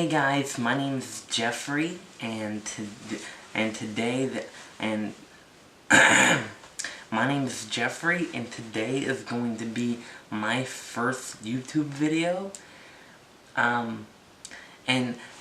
Hey guys, my name's Jeffrey, my name is Jeffrey, and today is going to be my first YouTube video. And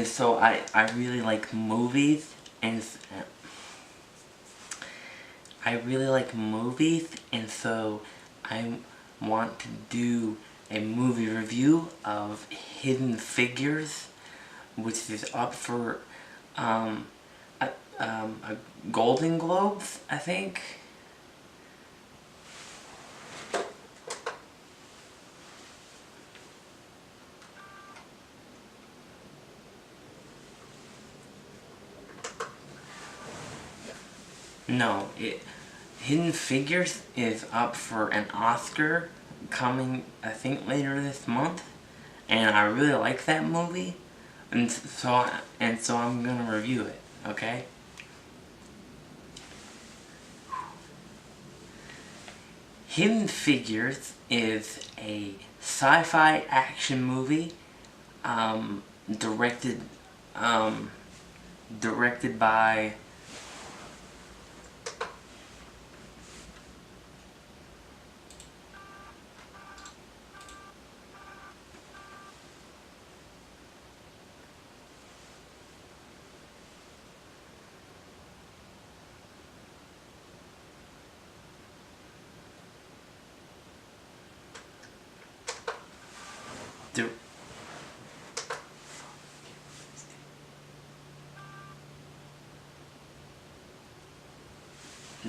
so I really like movies, and so I want to do a movie review of Hidden Figures, which is up for a Golden Globes, I think. No, Hidden Figures is up for an Oscar coming, I think, later this month, and I really like that movie, and so I'm gonna review it. Okay. Hidden Figures is a sci-fi action movie, directed by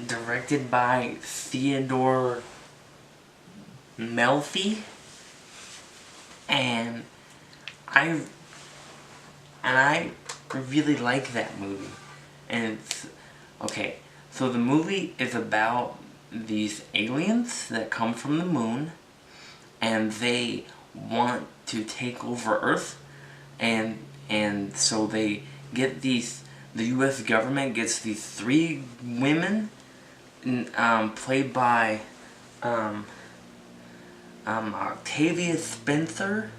directed by Theodore Melfi, and I really like that movie. And it's okay. So the movie is about these aliens that come from the moon, and they want to take over Earth, and so they get these. The U.S. government gets these 3 women, played by Octavia Spencer,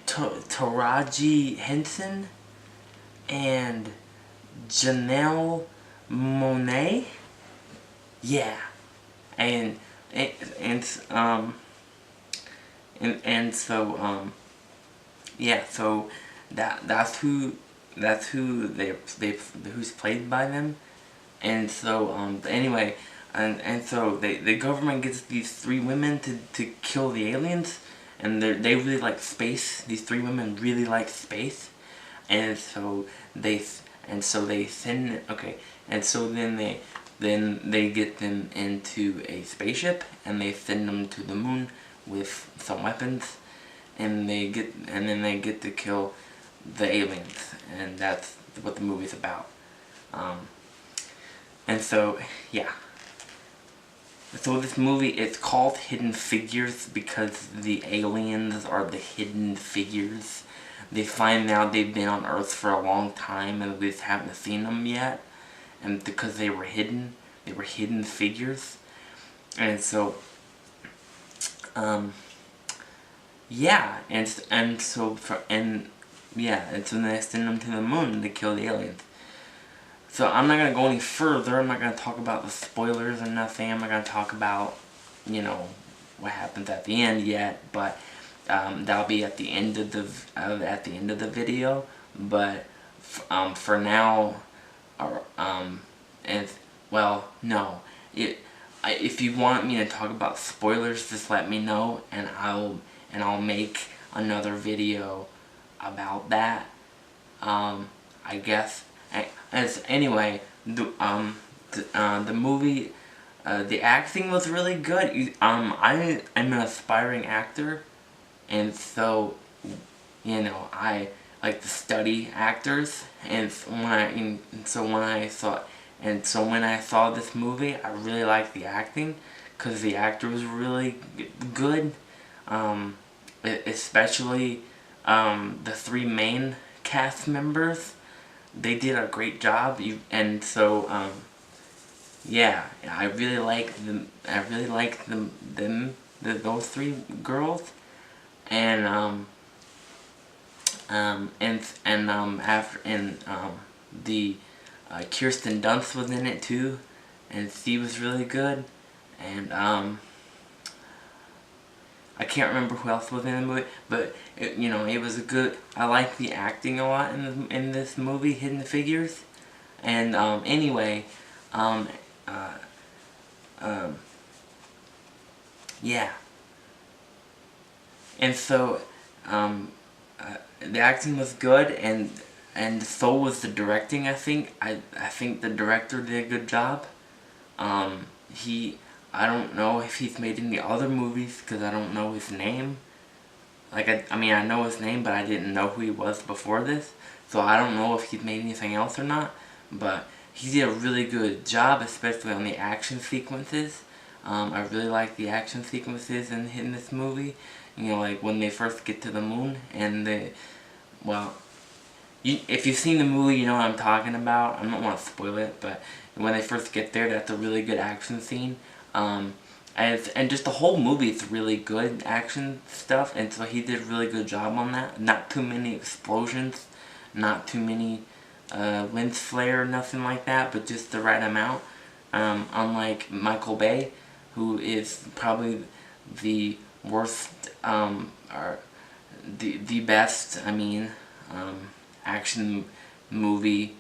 Taraji Henson, and Janelle Monáe. Yeah, and so yeah, so that's who's played by them. And so anyway, and so the government gets these 3 women to kill the aliens, and they really like space. These 3 women really like space, and so they send, okay, and so then they get them into a spaceship, and they send them to the moon with some weapons, and then they get to kill the aliens, and that's what the movie's about. And so, yeah. So this movie is called Hidden Figures because the aliens are the hidden figures. They find out they've been on Earth for a long time, and we just haven't seen them yet. And because they were hidden figures. And so, yeah, and so then they send them to the moon to kill the aliens. So I'm not gonna go any further. I'm not gonna talk about the spoilers or nothing. I'm not gonna talk about, what happens at the end yet. But that'll be at the end of the video. But for now, if you want me to talk about spoilers, just let me know, and I'll make another video about that. I guess. Anyway, the movie, the acting was really good. I'm an aspiring actor, and so, I like to study actors, and when I saw this movie, I really liked the acting, because the actor was really good, especially the 3 main cast members. They did a great job, and so yeah, I really like those 3 girls, and the Kirsten Dunst was in it too, and she was really good, and I can't remember who else was in the movie, but it was a good. I like the acting a lot in this movie, Hidden Figures, and anyway, yeah, and so the acting was good, and so was the directing. I think the director did a good job. I don't know if he's made any other movies because I don't know his name. Like, I mean, I know his name, but I didn't know who he was before this. So I don't know if he's made anything else or not. But he did a really good job, especially on the action sequences. I really like the action sequences in this movie. Like when they first get to the moon and well, if you've seen the movie, you know what I'm talking about. I don't want to spoil it, but when they first get there, that's a really good action scene. And just the whole movie is really good action stuff, and so he did a really good job on that. Not too many explosions, not too many lens flare, nothing like that, but just the right amount. Unlike Michael Bay, who is probably the worst, or the best, action movie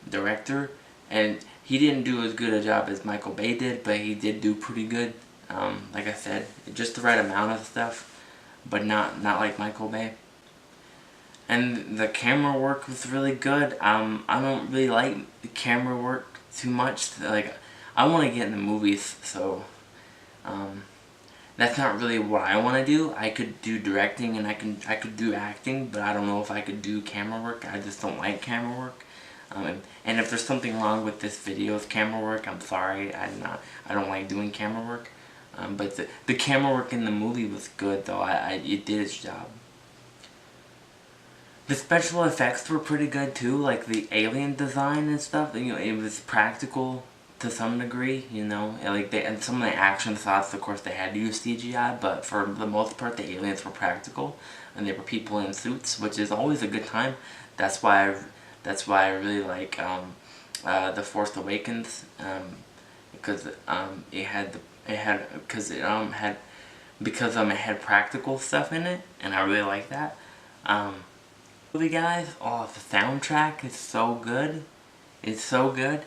director, and he didn't do as good a job as Michael Bay did, but he did do pretty good. Like I said, just the right amount of stuff, but not like Michael Bay. And the camera work was really good. I don't really like the camera work too much. Like, I want to get in the movies, so that's not really what I want to do. I could do directing and I could do acting, but I don't know if I could do camera work. I just don't like camera work. And if there's something wrong with this video's camera work, I'm sorry. I don't like doing camera work. But the camera work in the movie was good, though. It did its job. The special effects were pretty good too, like the alien design and stuff. It was practical to some degree, and some of the action shots, of course, they had to use CGI, but for the most part, the aliens were practical, and they were people in suits, which is always a good time. That's why I really like The Force Awakens, because it had practical stuff in it, and I really like that. Movie, guys, the soundtrack is so good. It's so good.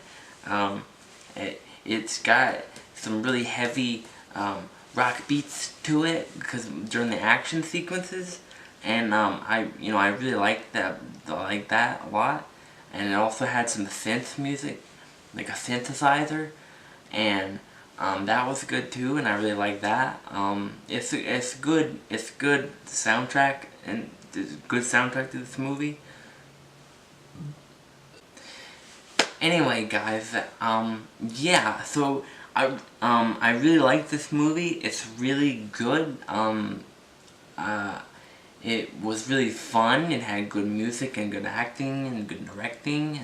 It's got some really heavy rock beats to it because during the action sequences, and I really like that a lot. And it also had some synth music, like a synthesizer, and that was good too, and I really like that. It's good soundtrack, and good soundtrack to this movie. Anyway, guys, yeah, so I really like this movie. It's really good. It was really fun. It had good music and good acting and good directing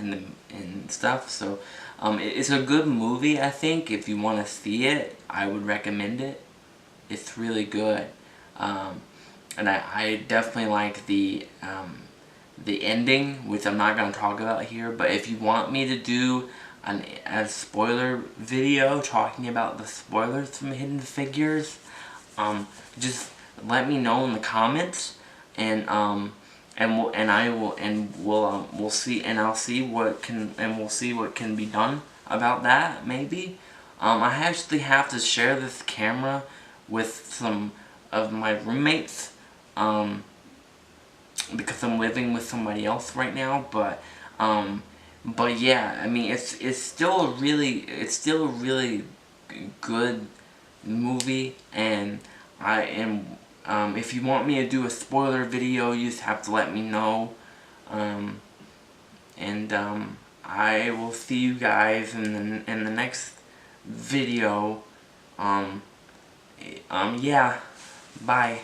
and stuff. So it's a good movie. I think if you want to see it, I would recommend it. It's really good. And I definitely like the ending, which I'm not going to talk about here, but if you want me to do a spoiler video talking about the spoilers from Hidden Figures, just let me know in the comments, and we'll see what can be done about that, maybe. I actually have to share this camera with some of my roommates, because I'm living with somebody else right now, but yeah, I mean, it's still a really good movie, and if you want me to do a spoiler video, you just have to let me know, and I will see you guys in the next video. Yeah, bye.